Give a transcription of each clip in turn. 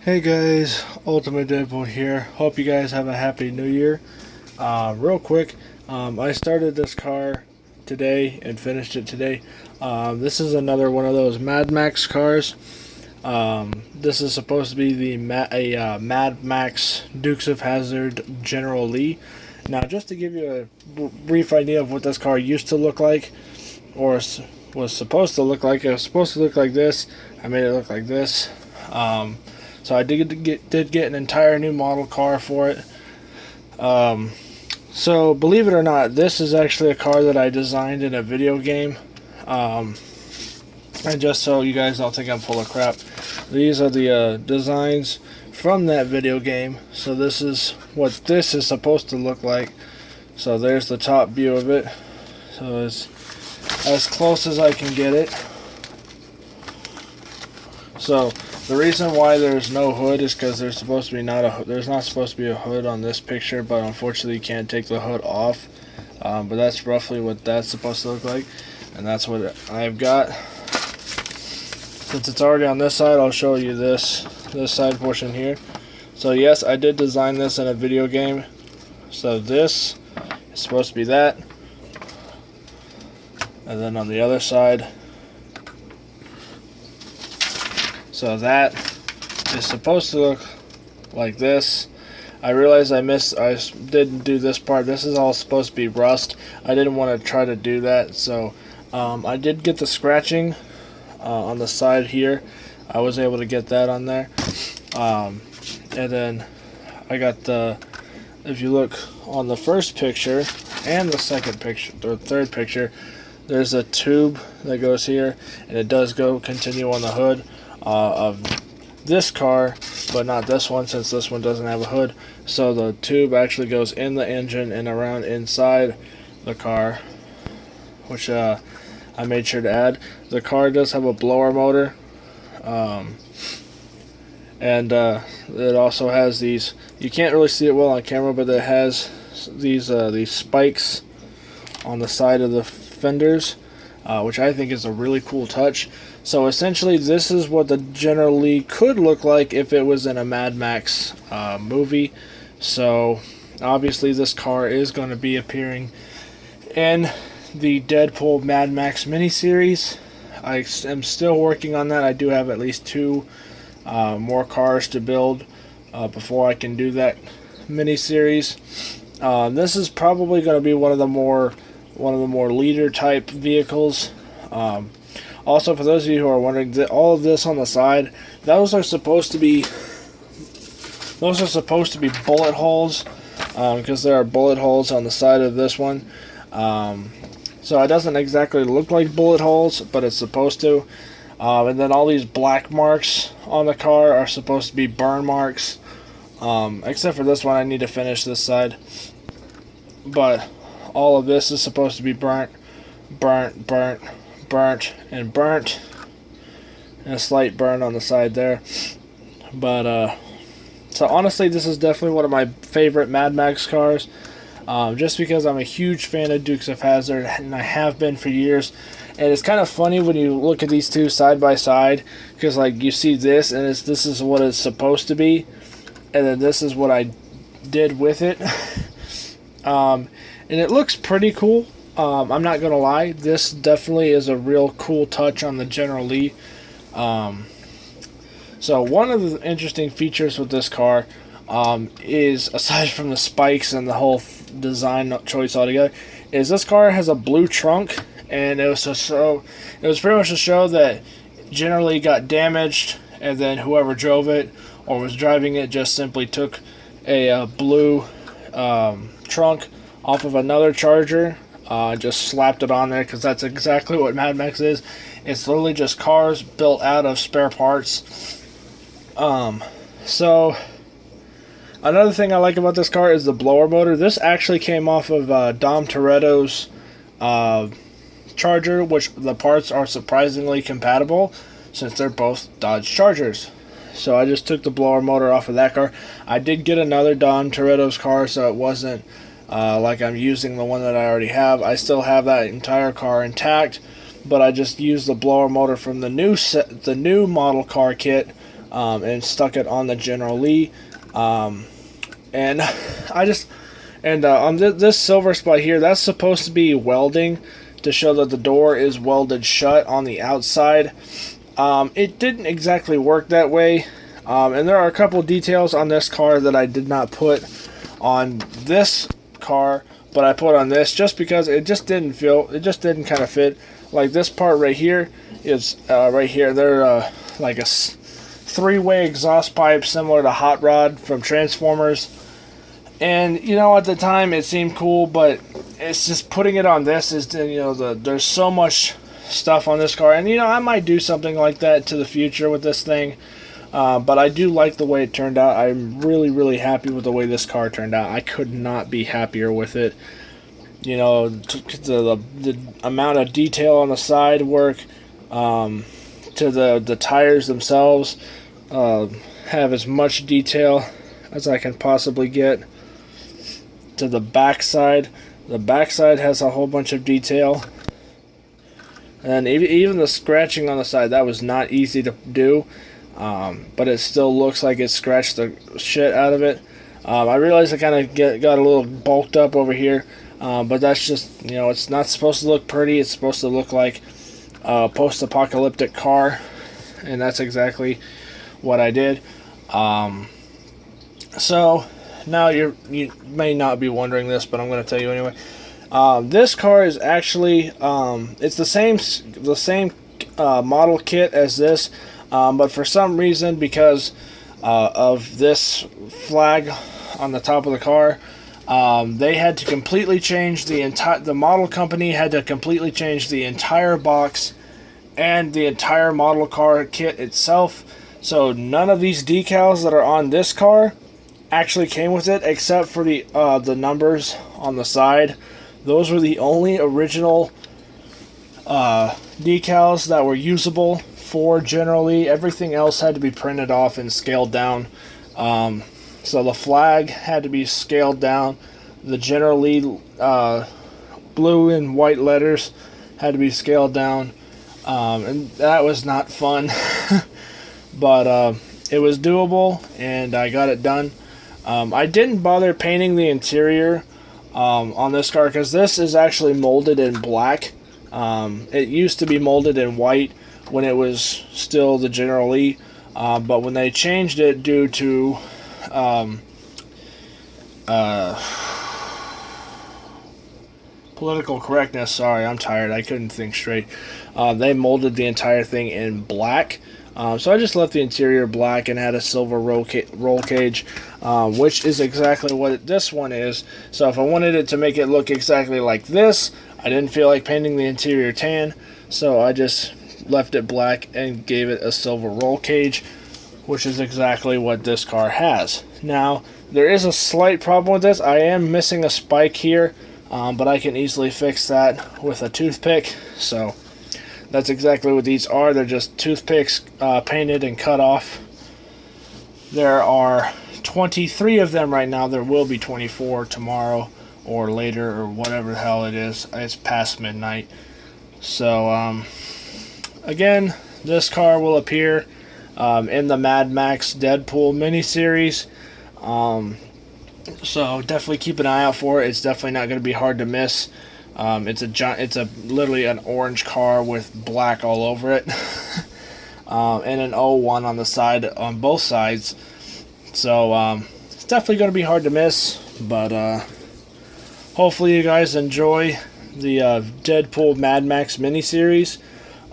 Hey guys, Ultimate Deadpool here. Hope you guys have a happy new year. Real quick, I started this car today and finished it today. This is another one of those Mad Max cars. This is supposed to be the Mad Max Dukes of Hazzard General Lee. Now, just to give you a brief idea of what this car used to look like, or was supposed to look like, it was supposed to look like this. I made it look like this. So I did get an entire new model car for it. So believe it or not, this is actually a car that I designed in a video game. And just so you guys don't think I'm full of crap, these are the designs from that video game. So this is what this is supposed to look like. So there's the top view of it. So it's as close as I can get it. So the reason why there's no hood is because there's not supposed to be a hood on this picture, but unfortunately you can't take the hood off. But that's roughly what that's supposed to look like, and that's what I've got. Since it's already on this side, I'll show you this side portion here. So yes, I did design this in a video game. So this is supposed to be that, and then on the other side, so that is supposed to look like this. I realized I didn't do this part. This is all supposed to be rust. I didn't want to try to do that, so I did get the scratching on the side here. I was able to get that on there. And then I got if you look on the first picture and the second picture, or third picture, there's a tube that goes here, and it does continue on the hood of this car, but not this one, since this one doesn't have a hood. So the tube actually goes in the engine and around inside the car, which I made sure to add. The car does have a blower motor, and it also has these, you can't really see it well on camera, but it has these spikes on the side of the fenders, which I think is a really cool touch. So essentially, this is what the General Lee could look like if it was in a Mad Max movie. So obviously, this car is going to be appearing in the Deadpool Mad Max miniseries. I am still working on that. I do have at least 2 more cars to build before I can do that miniseries. This is probably going to be one of the more leader type vehicles. Also, for those of you who are wondering, that all of this on the side, those are supposed to be bullet holes, because there are bullet holes on the side of this one. So it doesn't exactly look like bullet holes, but it's supposed to. And then all these black marks on the car are supposed to be burn marks. Except for this one, I need to finish this side. But all of this is supposed to be burnt, and burnt, and a slight burn on the side there. But so honestly, this is definitely one of my favorite Mad Max cars, just because I'm a huge fan of Dukes of Hazzard, and I have been for years. And it's kind of funny when you look at these two side by side, because like you see this, and this is what it's supposed to be, and then this is what I did with it. And it looks pretty cool. I'm not gonna lie, this definitely is a real cool touch on the General Lee. So one of the interesting features with this car is, aside from the spikes and the whole design choice altogether, is this car has a blue trunk, and it was pretty much to show that General Lee got damaged, and then whoever drove it or was driving it just simply took a blue trunk off of another Charger. Just slapped it on there, because that's exactly what Mad Max is. It's literally just cars built out of spare parts. So another thing I like about this car is the blower motor. This actually came off of Dom Toretto's Charger, which the parts are surprisingly compatible, since they're both Dodge Chargers. So I just took the blower motor off of that car. I did get another Dom Toretto's car, so it wasn't like I'm using the one that I already have. I still have that entire car intact, but I just used the blower motor from the new model car kit and stuck it on the General Lee. And I just, and on this silver spot here, that's supposed to be welding to show that the door is welded shut on the outside. It didn't exactly work that way. And there are a couple details on this car that I did not put on this car, but I put on this just because it just didn't kind of fit. Like this part right here is right here. They're like a three-way exhaust pipe similar to Hot Rod from Transformers. And you know, at the time it seemed cool, but it's just putting it on this is, you know, there's so much stuff on this car, and you know, I might do something like that to the future with this thing. But I do like the way it turned out. I'm really, really happy with the way this car turned out. I could not be happier with it. You know, the amount of detail on the side work, to the tires themselves, have as much detail as I can possibly get. To the backside has a whole bunch of detail. And even the scratching on the side, that was not easy to do. But it still looks like it scratched the shit out of it. I realized I kind of got a little bulked up over here, but that's just, you know, it's not supposed to look pretty. It's supposed to look like a post-apocalyptic car, and that's exactly what I did. So now you may not be wondering this, but I'm going to tell you anyway. This car is actually it's the same model kit as this. But for some reason, because of this flag on the top of the car, they had to completely change the model company had to completely change the entire box and the entire model car kit itself. So none of these decals that are on this car actually came with it, except for the numbers on the side. Those were the only original decals that were usable for General Lee. Everything else had to be printed off and scaled down. So the flag had to be scaled down. The General Lee blue and white letters had to be scaled down. And that was not fun. But it was doable, and I got it done. I didn't bother painting the interior on this car because this is actually molded in black. It used to be molded in white when it was still the General Lee, but when they changed it due to political correctness, sorry, I'm tired, I couldn't think straight, they molded the entire thing in black. So I just left the interior black and had a silver roll cage, which is exactly what this one is. So if I wanted it to make it look exactly like this, I didn't feel like painting the interior tan, so I just left it black and gave it a silver roll cage, which is exactly what this car has. Now, there is a slight problem with this. I am missing a spike here, but I can easily fix that with a toothpick. So that's exactly what these are. They're just toothpicks painted and cut off. There are 23 of them right now. There will be 24 tomorrow or later or whatever the hell it is. It's past midnight. So, again, this car will appear in the Mad Max Deadpool miniseries. So definitely keep an eye out for it. It's definitely not going to be hard to miss. It's literally an orange car with black all over it, and an 01 on the side, on both sides. So it's definitely going to be hard to miss. But hopefully you guys enjoy the Deadpool Mad Max miniseries.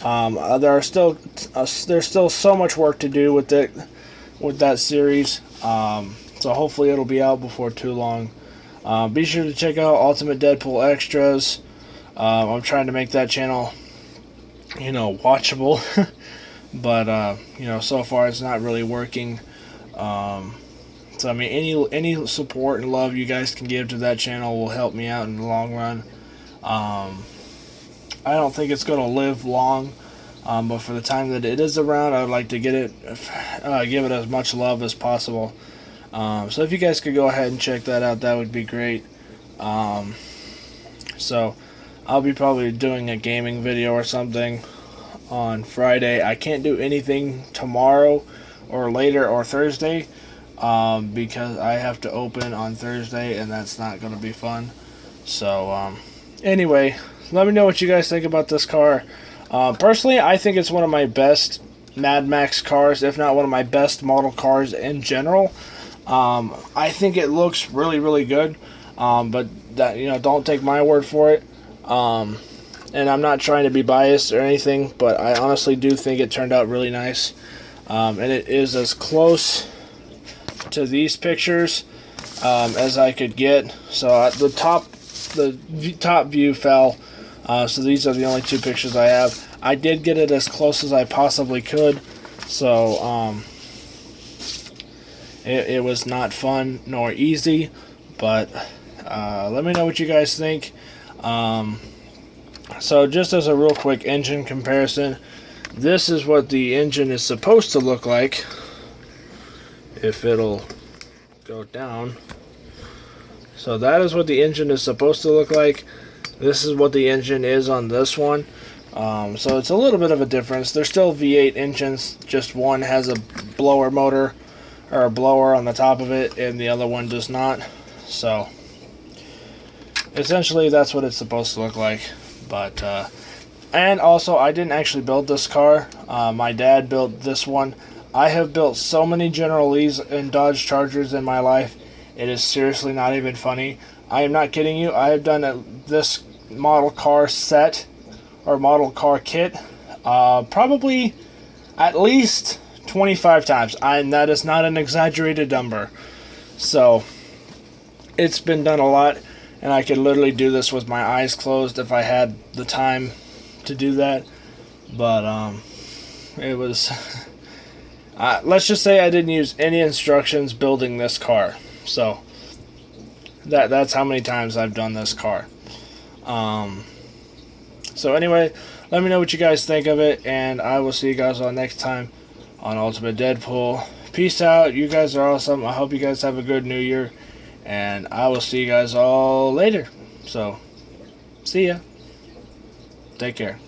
There's still so much work to do with that series. So hopefully it'll be out before too long. Be sure to check out Ultimate Deadpool Extras. I'm trying to make that channel, watchable, but so far it's not really working. So I mean, any support and love you guys can give to that channel will help me out in the long run. I don't think it's going to live long, but for the time that it is around, I would like to give it as much love as possible. So if you guys could go ahead and check that out, that would be great. So I'll be probably doing a gaming video or something on Friday. I can't do anything tomorrow or later, or Thursday, because I have to open on Thursday, and that's not going to be fun. So, anyway, let me know what you guys think about this car. Personally, I think it's one of my best Mad Max cars, if not one of my best model cars in general. I think it looks really, really good, but that, don't take my word for it. And I'm not trying to be biased or anything, but I honestly do think it turned out really nice. And it is as close to these pictures as I could get. So the top view fell. So these are the only two pictures I have. I did get it as close as I possibly could. So it was not fun nor easy, but let me know what you guys think. So just as a real quick engine comparison, this is what the engine is supposed to look like. If it'll go down. So that is what the engine is supposed to look like. This is what the engine is on this one. So it's a little bit of a difference. They're still V8 engines, just one has a blower motor, or a blower on the top of it, and the other one does not. So essentially that's what it's supposed to look like. But and also, I didn't actually build this car. My dad built this one. I have built so many General Lees and Dodge Chargers in my life. It is seriously not even funny. I am not kidding you. I have done this model car set or model car kit probably at least 25 times. And that is not an exaggerated number. So it's been done a lot. And I could literally do this with my eyes closed if I had the time to do that. But it was... let's just say I didn't use any instructions building this car. So that's how many times I've done this car. So anyway, let me know what you guys think of it. And I will see you guys all next time on Ultimate Deadpool. Peace out. You guys are awesome. I hope you guys have a good new year. And I will see you guys all later. So, see ya. Take care.